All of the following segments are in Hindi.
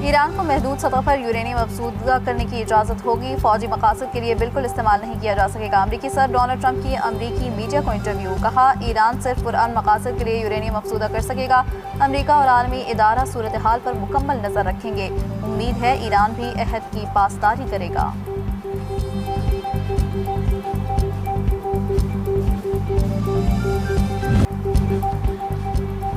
ईरान को महदूद सतह पर यूरेनियम अफसूदा करने की इजाज़त होगी। फौजी मकासद के लिए बिल्कुल इस्तेमाल नहीं किया जा सकेगा। अमरीकी सदर डोनाल्ड ट्रंप की अमरीकी मीडिया को इंटरव्यू। कहा, ईरान सिर्फ पुरान मकासद के लिए यूरेनियम अफसूदा कर सकेगा। अमरीका और आलमी इदारा सूरत हाल पर मुकम्मल नज़र रखेंगे। उम्मीद है ईरान भी अहद की पासदारी करेगा।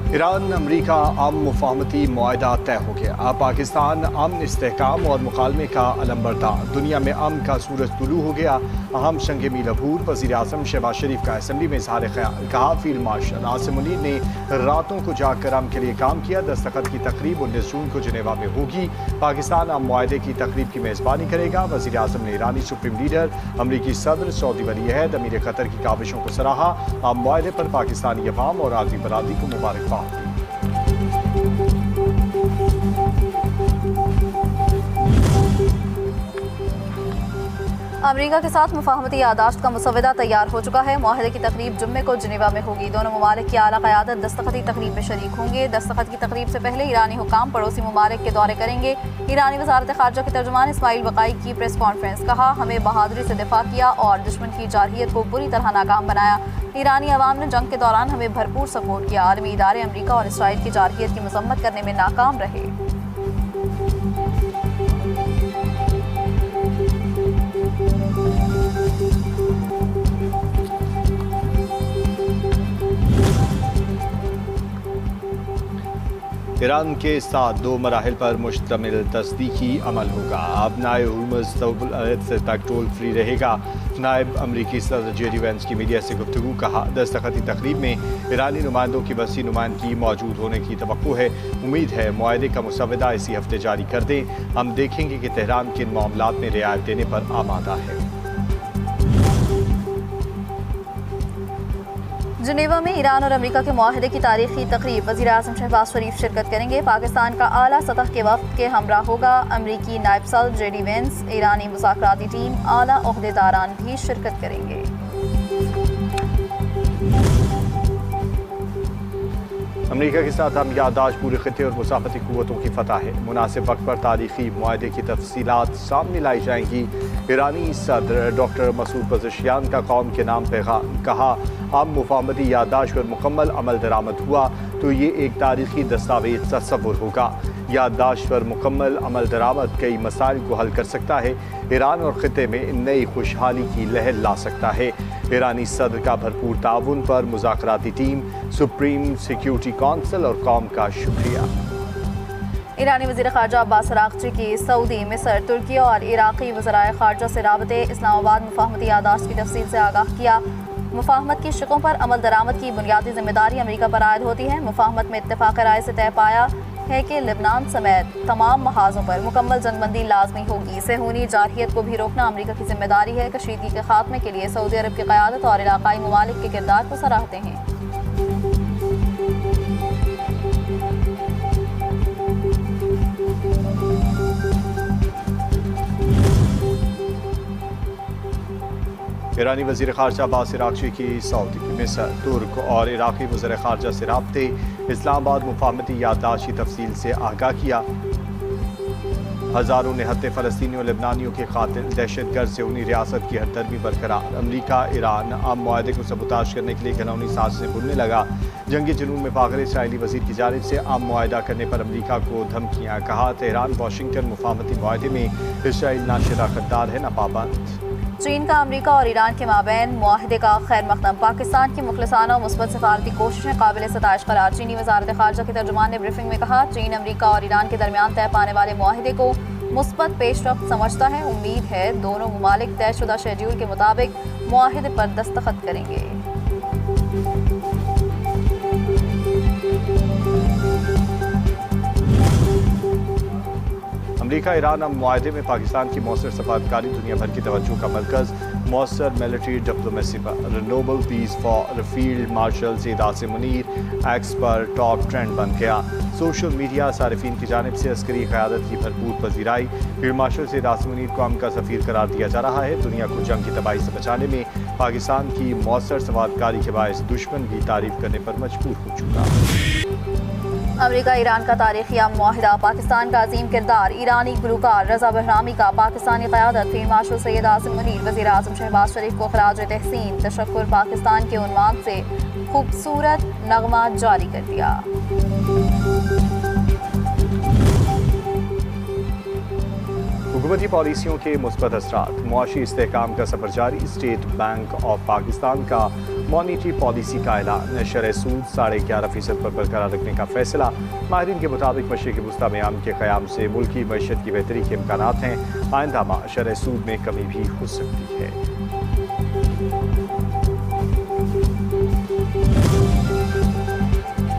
ईरान अमरीका अमन मुफाहमती मुआहदा तय हो गया। अब पाकिस्तान अमन, इस्तेहकाम और मुकालमे का अलंबरदार। दुनिया में अमन का सूरज तुलू हो गया। अहम शंगे मील अबूर। वज़ीर आज़म शहबाज शरीफ का असम्बली में इज़हार ख्याल। कहा, फील्ड मार्शल आसिम मुनीर ने रातों को जाग कर अमन के लिए काम किया। दस्तखत की तकरीब 19 जून को जिनेवा में होगी। पाकिस्तान अमन मुआहदे की तकरीब की मेज़बानी करेगा। वज़ीर आज़म ने ईरानी सुप्रीम लीडर, अमरीकी सदर, सऊदी वली अहद, अमीर कतर की काविशों को सराहा। अमन मुआहदे पर पाकिस्तानी अवाम और आलमी बरादरी को मुबारकबाद। अमरीका के साथ मुफाहमती यादाश्त का मुसवदा तैयार हो चुका है। मुआहदे की तकरीब जुम्मे को जिनेवा में होगी। दोनों ममालिक की आला क़यादत दस्तखती तकरीब में शरीक होंगे। दस्तखत की तकरीब से पहले ईरानी हुकाम पड़ोसी ममालिक के दौरे करेंगे। ईरानी वज़ारत ख़ारजा के तर्जुमान इस्माइल बक़ाई की प्रेस कॉन्फ्रेंस। कहा, हमें बहादुरी से दिफा किया और दुश्मन की जारहियत को बुरी तरह नाकाम बनाया। ईरानी अवाम ने जंग के दौरान हमें भरपूर सपोर्ट किया। आलमी इदारे अमरीका और इसराइल की जारहियत की मजम्मत करने में नाकाम रहे। ईरान के साथ 2 मराहिल पर मुश्तमिल तस्दीकी अमल होगा। अब नायब हुर्मुज़ से तक टोल फ्री रहेगा। नायब अमरीकी सदर जेडी वेंस की मीडिया से गुफ्तगू। कहा, दस्तखती तकरीब में ईरानी नुमाइंदों की वसी नुमाइंदगी मौजूद होने की तवक्को है। उम्मीद है मुआहदे का मुसवदा इसी हफ्ते जारी कर दें। हम देखेंगे कि तेहरान किन मामलात में रियायत देने पर आमादा है। जिनेवा में ईरान और अमरीका के मुआहदे की तारीखी तकरीब। वज़ीर आज़म शहबाज शरीफ शिरकत करेंगे। पाकिस्तान का आला सतह के वफ़द के हमरा होगा अमरीकी नायब सदर जेडी वेंस। ईरानी मुज़ाकराती टीम, आला ओहदेदारान भी शिरकत करेंगे। अमरीका के साथ हम यादाश्त पूरे खिते और मुसाफती कुव्वतों की फतह है। मुनासिब वक्त पर तारीखी मुआहदे की तफसीलात सामने लाई जाएंगी। ईरानी सदर डॉक्टर मसूद पज़ेशियान का कौम के नाम पैगाम। कहा, अब मुफाहमती यादाश्त पर मुकम्मल अमल दरामद हुआ तो ये एक तारीखी दस्तावेज तस्वुर होगा। यादाश्त पर मुकम्मल अमल दरामद कई मसाइल को हल कर सकता है। ईरान और खिते में नई खुशहाली की लहर ला सकता है। ईरानी सदर का भरपूर ताउन पर मुज़ाकराती टीम, सुप्रीम सिक्योरिटी काउंसिल और कौम का शुक्रिया। ईरानी वज़ीर ख़ारजा अब्बास अराग़ची की सऊदी, मिस्र, तुर्की और इराक़ी वज़राए ख़ारजा से राबते। इस्लामाबाद मुफाहमती यादाश्त की तफसील से आगाह किया। मुफाहमत की शिकों पर अमल दरामद की बुनियादी जिम्मेदारी अमरीका पर आयद होती है। मुफाहमत में इत्तेफ़ाक़ राय से तय पाया है कि लेबनान समेत तमाम महाज़ों पर मुकम्मल जंगबंदी लाजमी होगी। सेहूनी जारहियत को भी रोकना अमरीका की जिम्मेदारी है। कशीदगी के खात्मे के लिए सऊदी अरब की क़यादत और इलाक़ाई ममालिक के किरदार को सराहते हैं। ईरानी वज़ीर ख़ारजा अब्बास अराग़ची की सऊदी, मिस्र, तुर्क और इराक़ी वज़ीर ख़ारजा से राब्ते। इस्लामाबाद मुफाहमती यादाश्त की तफसील से आगाह किया। हज़ारों निहत्ते फ़लस्तीनी और लेबनानियों के कातिल। दहशतगर्द से उन्हीं रियासत की हरदर्मी बरकरार। अमरीका ईरान अम मुआहदे को सबूताश करने के लिए घिनौनी साज़ेशें बुनने लगा। जंगी जुनून में पागल इसराइली वज़ीर की जानिब से अम मुआहदा करने पर अमरीका को धमकियाँ। कहा, तेहरान वाशिंगटन मुफाहमती मुआहदे में इसराइल ना शराकतदार है ना पाबंद। चीन का अमरीका और ईरान के माबैन मुआहदे का खैर मकदम। पाकिस्तान की मुखलिसाना और मुस्बत सफारती कोशिशें काबिल सताइश करार। चीनी वज़ारत ख़ारजा के तर्जुमान ने ब्रीफिंग में कहा, चीन अमरीका और ईरान के दरमियान तय पाने वाले मुआहदे को मुस्बत पेशरफ्त समझता है। उम्मीद है दोनों ममालिक तयशुदा शेड्यूल के मुताबिक मुआहदे पर दस्तखत करेंगे। अमरीका ईरान अम मुआहदे में पाकिस्तान की मौसर सफारतकारी दुनिया भर की तवज्जो का मरकज़। मौसर मिलिट्री डिप्लोमेसी पर Nobel peace for field marshal Syed Asim Munir X पर टॉप ट्रेंड बन गया। सोशल मीडिया सारिफीन की जानिब से अस्करी क़यादत की भरपूर पजीराई। फील्ड मार्शल सैयद आसिम मुनीर को अमन का सफ़ीर करार दिया जा रहा है। दुनिया को जंग की तबाही से बचाने में पाकिस्तान की मौसर सफारतकारी के बायस दुश्मन भी तारीफ करने पर मजबूर हो चुका। अमेरिका ईरान का तारीखी मुआहिदा, पाकिस्तान का अजीम किरदार ईरानी गुलकार रजा बहरामी का पाकिस्तानी क़यादत फील्ड मार्शल सैयद आसिम मुनीर वज़ीर आज़म शहबाज शरीफ को खराज तहसीन तशक्कुर पाकिस्तान के उन्वान से खूबसूरत नगमा जारी कर दिया। हुकूमती पॉलिसियों के मुस्बत असरात, मुआशी इस्तेहकाम का सफर जारी। स्टेट बैंक ऑफ पाकिस्तान का मॉनिटरी पॉलिसी का ऐलान, शरह सूद 11.5% पर बरकरार रखने का फैसला। माहिरीन के मुताबिक मशरिक़ वुस्ता में अमन के क़याम से मुल्की मईशत की बेहतरी के इम्कानात हैं। आइंदा माह शरह सूद में कमी भी हो सकती है।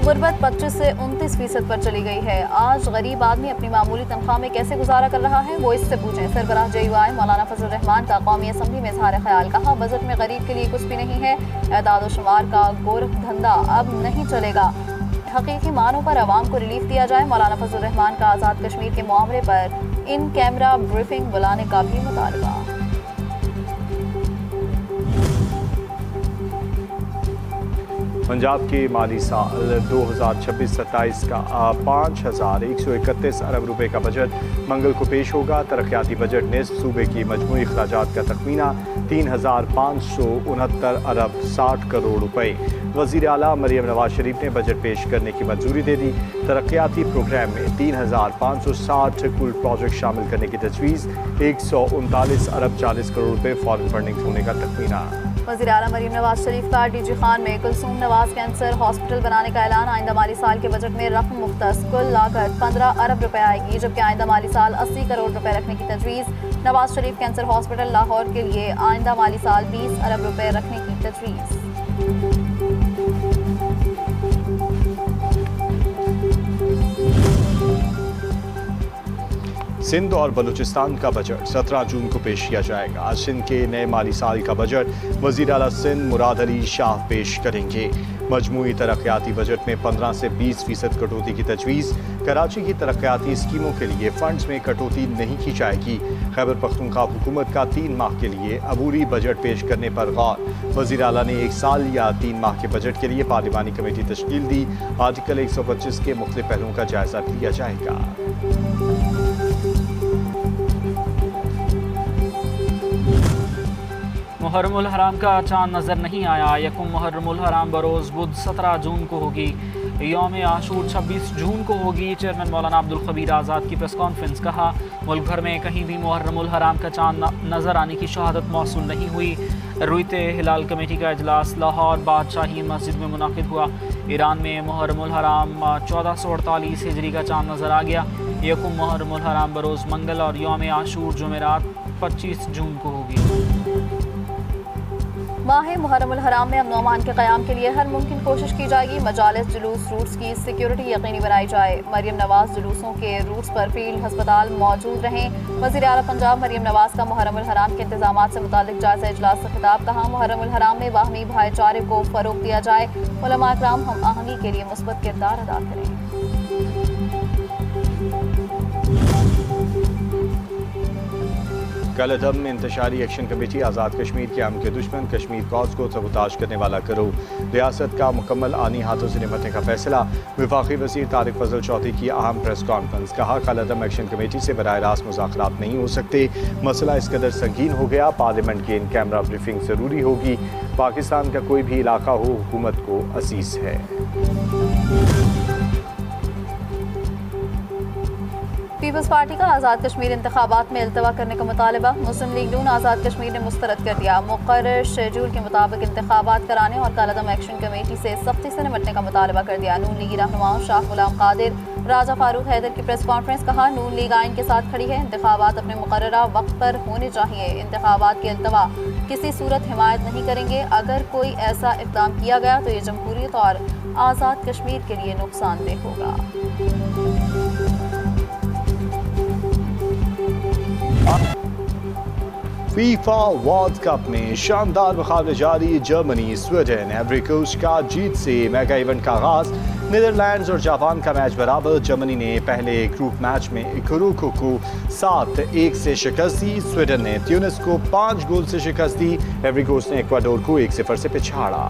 गुर्बत 25 से 29% पर चली गई है। आज गरीब आदमी अपनी मामूली तनख्वाह में कैसे गुजारा कर रहा है, वो इससे पूछें। सरबराह JUI मौलाना फजल रहमान का कौमी असम्बली में इज़हार ख्याल, कहा बजट में गरीब के लिए कुछ भी नहीं है। एदाद व शुमार का गोरख धंधा अब नहीं चलेगा, हकीकी मानों पर आवाम को रिलीफ दिया जाए। मौलाना फजल रहमान का आज़ाद कश्मीर के मामले पर इन कैमरा ब्रीफिंग बुलाने का भी मुतालबा। पंजाब के माली साल 2026-27 का 5,131 अरब रुपए का बजट मंगल को पेश होगा। तरक्याती बजट निस्फ सूबे की मजमूई अखराजात का तखमीना 3,569 अरब 60 करोड़ रुपए। वज़ीर आला मरियम नवाज शरीफ ने बजट पेश करने की मंजूरी दे दी। तरक्याती प्रोग्राम में 3,560 कुल प्रोजेक्ट शामिल करने की तजवीज़। 139 अरब 40 करोड़ रुपए फॉरेन फंडिंग होने का तखमीना। वज़ीर आला मरियम नवाज शरीफ का DG खान में कुलसूम नवाज कैंसर हॉस्पिटल बनाने का ऐलान। आइंदा माली साल के बजट में रकम मुख्तस, कुल लागत 15 अरब रुपए आएगी, जबकि आइंदा माली साल 80 करोड़ रुपए रखने की तजवीज़। नवाज शरीफ कैंसर हॉस्पिटल लाहौर के लिए आइंदा माली साल 20 अरब रुपए रखने की तजवीज़। सिंध और बलूचिस्तान का बजट 17 जून को पेश किया जाएगा। आज सिंध के नए माली साल का बजट वज़ीर आला सिंध मुराद अली शाह पेश करेंगे। मजमूई तरक्याती बजट में 15 से 20% कटौती की तजवीज़। कराची की तरक्याती स्कीमों के लिए फंड्स में कटौती नहीं की जाएगी। खैबर पख्तूनख्वा हुकूमत का 3 माह के लिए अबूरी बजट पेश करने पर गौर। वज़ीर आला ने 1 साल या 3 माह के बजट के लिए पार्लिमानी कमेटी तश्कील दी। आर्टिकल 125 के मुख्तलिफ पहलुओं का जायजा लिया जाएगा। मुहर्रमुल हराम का चांद नज़र नहीं आया। यकुम मुहर्रमुल हराम बरोज़ बुध 17 जून को होगी। यौम आशूर 26 जून को होगी। चेयरमैन मौलाना अब्दुल खबीर आज़ाद की प्रेस कॉन्फ्रेंस, कहा मुल्क भर में कहीं भी मुहर्रमुल हराम का चांद नज़र आने की शहादत मौसूल नहीं हुई। रुइते हिलाल कमेटी का इजलास लाहौर बादशाही मस्जिद में मुनाकिद हुआ। ईरान में मुहर्रमुल हराम 1448 हिजरी का चांद नज़र आ गया। यकुम मुहर्रमुल हराम बरोज़ मंगल और यौम आशूर जुमेरात 25 जून को होगी। माह मुहर्रमुल हराम में अमन व अमान के क़याम के लिए हर मुमकिन कोशिश की जाएगी। मजालिस जुलूस रूट्स की सिक्योरिटी यकीनी बनाई जाए। मरियम नवाज जुलूसों के रूट्स पर फील्ड अस्पताल मौजूद रहें। वज़ीर आला पंजाब मरियम नवाज का मुहर्रमुल हराम के इंतजामात से मुतालिक जायज़ा इजलास से खिताब, कहा मुहर्रमुल हराम में बाहमी भाईचारे को फ़रोग़ दिया जाए। उलमा इकराम हम आहंगी के लिए मुस्बत किरदार अदा करें। कल अदम में इंतशारी एक्शन कमेटी आज़ाद कश्मीर के अमन के दुश्मन कश्मीर कॉज को सबूताज करने वाला गिरोह, रियासत का मुकम्मल आनी हाथों से निपटने का फैसला। वफाकी वज़ीर तारिक फजल चौधरी की अहम प्रेस कॉन्फ्रेंस, कहा कल अदम एक्शन कमेटी से बराह रास्त मुज़ाकरात नहीं हो सकते। मसला इस कदर संगीन हो गया, पार्लियामेंट की इन कैमरा ब्रीफिंग ज़रूरी होगी। पाकिस्तान का कोई भी इलाका हो, हुकूमत को असीस है। पीपल्स पार्टी का आज़ाद कश्मीर इंतखाबात में इल्तवा करने का मुतालबा। मुस्लिम लीग नून आज़ाद कश्मीर ने मुस्तरद कर दिया। मुक़र्रर शेड्यूल के मुताबिक इंतखाबात कराने और कलअदम एक्शन कमेटी से सख्ती से निपटने का मुतालबा कर दिया। नून लीगी रहनुमाओं शाह गुलाम कादिर, राजा फारूक हैदर की प्रेस कॉन्फ्रेंस, कहा नून लीग आइन के साथ खड़ी है। इंतखाबात अपने मुकर्ररा वक्त पर होने चाहिए। इंतखाबात के इल्तवा किसी सूरत हिमायत नहीं करेंगे। अगर कोई ऐसा इक़दाम किया गया तो ये जमहूरियत और आज़ाद कश्मीर के लिए नुकसानदेह होगा। फीफा वर्ल्ड कप में शानदार मुकाबले जारी। जर्मनी स्वीडन एवरी कोस्ट का जीत से मेगा इवेंट का आगाज। नीदरलैंड्स और जापान का मैच बराबर। जर्मनी ने पहले ग्रुप मैच में इक्वाडोर को 7-1 से शिकस्त दी। स्वीडन ने ट्यूनिस को 5 गोल से शिकस्त दी। एवरी कोस्ट ने इक्वाडोर को 1-0 से पिछाड़ा।